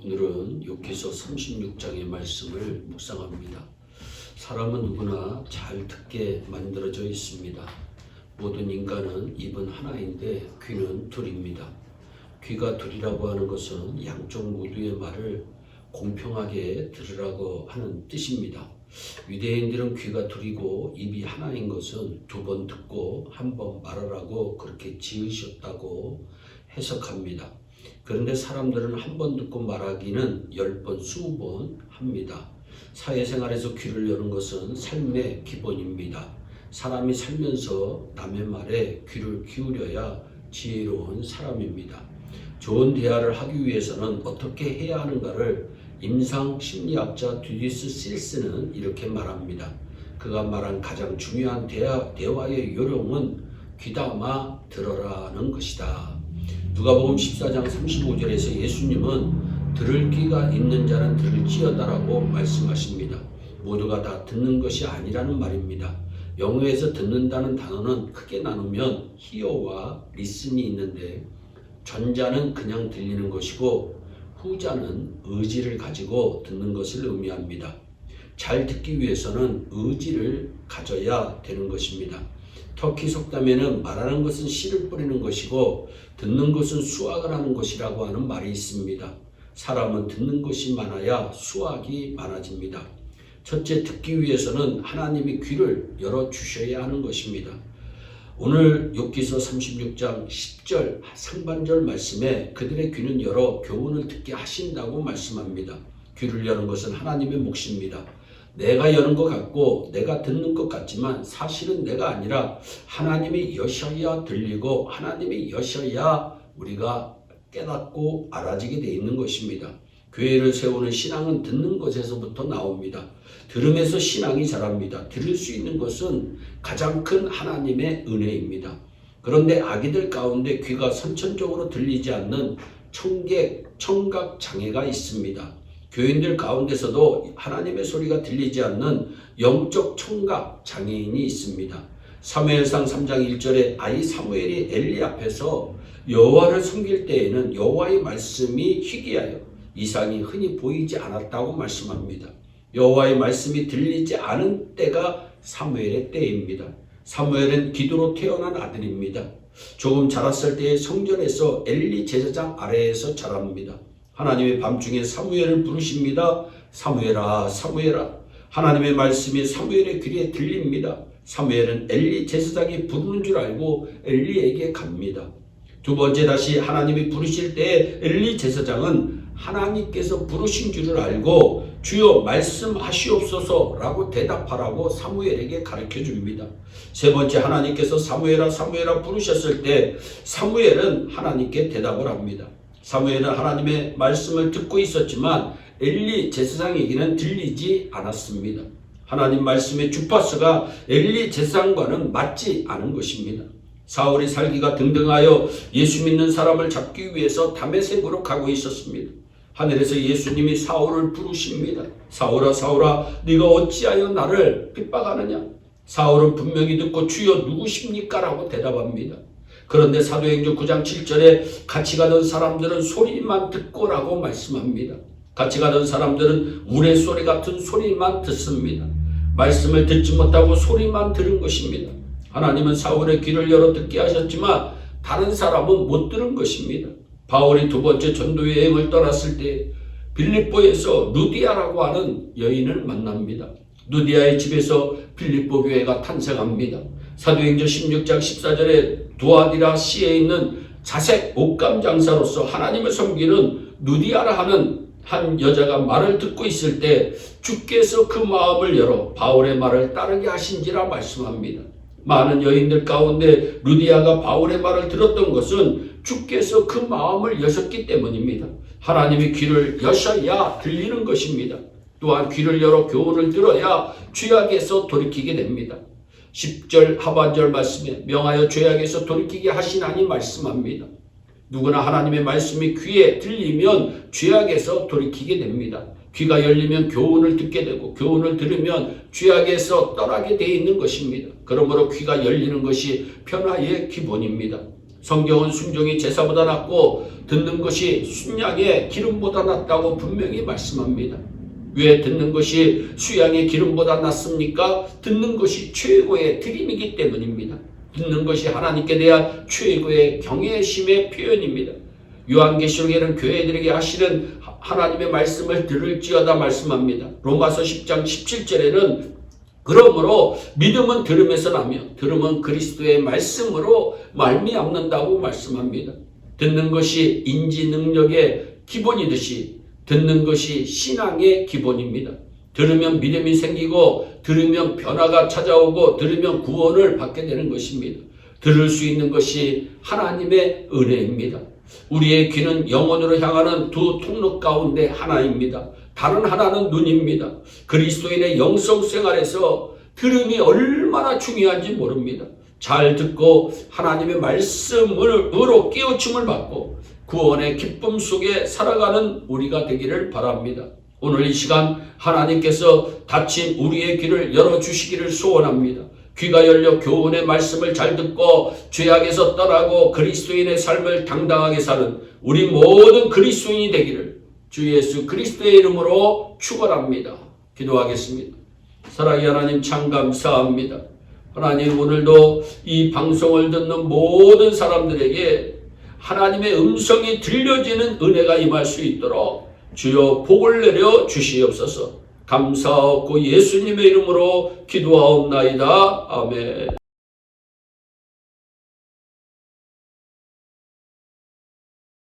오늘은 욥기서 36장의 말씀을 묵상합니다. 사람은 누구나 잘 듣게 만들어져 있습니다. 모든 인간은 입은 하나인데 귀는 둘입니다. 귀가 둘이라고 하는 것은 양쪽 모두의 말을 공평하게 들으라고 하는 뜻입니다. 유대인들은 귀가 둘이고 입이 하나인 것은 두 번 듣고 한 번 말하라고 그렇게 지으셨다고 해석합니다. 그런데 사람들은 한 번 듣고 말하기는 10번, 20번 합니다. 사회생활에서 귀를 여는 것은 삶의 기본입니다. 사람이 살면서 남의 말에 귀를 기울여야 지혜로운 사람입니다. 좋은 대화를 하기 위해서는 어떻게 해야 하는가를 임상심리학자 듀디스 실스는 이렇게 말합니다. 그가 말한 가장 중요한 대화의 요령은 귀담아 들어라는 것이다. 누가복음 14장 35절에서 예수님은 들을 귀가 있는 자는 들을지어다라고 말씀하십니다. 모두가 다 듣는 것이 아니라는 말입니다. 영어에서 듣는다는 단어는 크게 나누면 hear와 listen이 있는데 전자는 그냥 들리는 것이고 후자는 의지를 가지고 듣는 것을 의미합니다. 잘 듣기 위해서는 의지를 가져야 되는 것입니다. 터키 속담에는 말하는 것은 씨를 뿌리는 것이고 듣는 것은 수확을 하는 것이라고 하는 말이 있습니다. 사람은 듣는 것이 많아야 수확이 많아집니다. 첫째, 듣기 위해서는 하나님이 귀를 열어주셔야 하는 것입니다. 오늘 욥기서 36장 10절 상반절 말씀에 그들의 귀는 열어 교훈을 듣게 하신다고 말씀합니다. 귀를 여는 것은 하나님의 몫입니다. 내가 여는 것 같고 내가 듣는 것 같지만 사실은 내가 아니라 하나님이 여셔야 들리고 하나님이 여셔야 우리가 깨닫고 알아지게 돼 있는 것입니다. 교회를 세우는 신앙은 듣는 것에서부터 나옵니다. 들음에서 신앙이 자랍니다. 들을 수 있는 것은 가장 큰 하나님의 은혜입니다. 그런데 아기들 가운데 귀가 선천적으로 들리지 않는 청각 장애가 있습니다. 교인들 가운데서도 하나님의 소리가 들리지 않는 영적 청각 장애인이 있습니다. 사무엘상 3장 1절에 아이 사무엘이 엘리 앞에서 여호와를 섬길 때에는 여호와의 말씀이 희귀하여 이상이 흔히 보이지 않았다고 말씀합니다. 여호와의 말씀이 들리지 않은 때가 사무엘의 때입니다. 사무엘은 기도로 태어난 아들입니다. 조금 자랐을 때에 성전에서 엘리 제사장 아래에서 자랍니다. 하나님의 밤중에 사무엘을 부르십니다. 사무엘아, 사무엘아. 하나님의 말씀이 사무엘의 귀에 들립니다. 사무엘은 엘리 제사장이 부르는 줄 알고 엘리에게 갑니다. 두 번째 다시 하나님이 부르실 때 엘리 제사장은 하나님께서 부르신 줄을 알고 주여 말씀하시옵소서라고 대답하라고 사무엘에게 가르쳐 줍니다. 세 번째 하나님께서 사무엘아 사무엘아 부르셨을 때 사무엘은 하나님께 대답을 합니다. 사무엘은 하나님의 말씀을 듣고 있었지만 엘리 제사장에게는 들리지 않았습니다. 하나님 말씀의 주파수가 엘리 제사장과는 맞지 않은 것입니다. 사울이 살기가 등등하여 예수 믿는 사람을 잡기 위해서 다메섹으로 가고 있었습니다. 하늘에서 예수님이 사울을 부르십니다. 사울아 사울아 네가 어찌하여 나를 핍박하느냐. 사울은 분명히 듣고 주여 누구십니까? 라고 대답합니다. 그런데 사도행전 9장 7절에 같이 가던 사람들은 소리만 듣고라고 말씀합니다. 같이 가던 사람들은 우레소리 같은 소리만 듣습니다. 말씀을 듣지 못하고 소리만 들은 것입니다. 하나님은 사울의 귀를 열어 듣게 하셨지만 다른 사람은 못 들은 것입니다. 바울이 두 번째 전도 여행을 떠났을 때 빌립보에서 루디아라고 하는 여인을 만납니다. 루디아의 집에서 빌립보 교회가 탄생합니다. 사도행전 16장 14절에 두아디라 시에 있는 자색 옷감 장사로서 하나님을 섬기는 루디아라 하는 한 여자가 말을 듣고 있을 때 주께서 그 마음을 열어 바울의 말을 따르게 하신지라 말씀합니다. 많은 여인들 가운데 루디아가 바울의 말을 들었던 것은 주께서 그 마음을 여셨기 때문입니다. 하나님이 귀를 여셔야 들리는 것입니다. 또한 귀를 열어 교훈을 들어야 죄악에서 돌이키게 됩니다. 10절 하반절 말씀에 명하여 죄악에서 돌이키게 하시나니 말씀합니다. 누구나 하나님의 말씀이 귀에 들리면 죄악에서 돌이키게 됩니다. 귀가 열리면 교훈을 듣게 되고 교훈을 들으면 죄악에서 떠나게 되어 있는 것입니다. 그러므로 귀가 열리는 것이 변화의 기본입니다. 성경은 순종이 제사보다 낫고 듣는 것이 순양의 기름보다 낫다고 분명히 말씀합니다. 왜 듣는 것이 수양의 기름보다 낫습니까? 듣는 것이 최고의 드림이기 때문입니다. 듣는 것이 하나님께 대한 최고의 경외심의 표현입니다. 요한계시록에는 교회들에게 하시는 하나님의 말씀을 들을지어다 말씀합니다. 로마서 10장 17절에는 그러므로 믿음은 들음에서 나며 들음은 그리스도의 말씀으로 말미암는다고 말씀합니다. 듣는 것이 인지 능력의 기본이듯이 듣는 것이 신앙의 기본입니다. 들으면 믿음이 생기고 들으면 변화가 찾아오고 들으면 구원을 받게 되는 것입니다. 들을 수 있는 것이 하나님의 은혜입니다. 우리의 귀는 영혼으로 향하는 두 통로 가운데 하나입니다. 다른 하나는 눈입니다. 그리스도인의 영성 생활에서 들음이 얼마나 중요한지 모릅니다. 잘 듣고 하나님의 말씀으로 깨우침을 받고 구원의 기쁨 속에 살아가는 우리가 되기를 바랍니다. 오늘 이 시간 하나님께서 닫힌 우리의 귀를 열어주시기를 소원합니다. 귀가 열려 교훈의 말씀을 잘 듣고 죄악에서 떠나고 그리스도인의 삶을 당당하게 사는 우리 모든 그리스도인이 되기를 주 예수 그리스도의 이름으로 축원합니다. 기도하겠습니다. 사랑의 하나님 참 감사합니다. 하나님 오늘도 이 방송을 듣는 모든 사람들에게 하나님의 음성이 들려지는 은혜가 임할 수 있도록 주여 복을 내려 주시옵소서. 감사하고 예수님의 이름으로 기도하옵나이다. 아멘.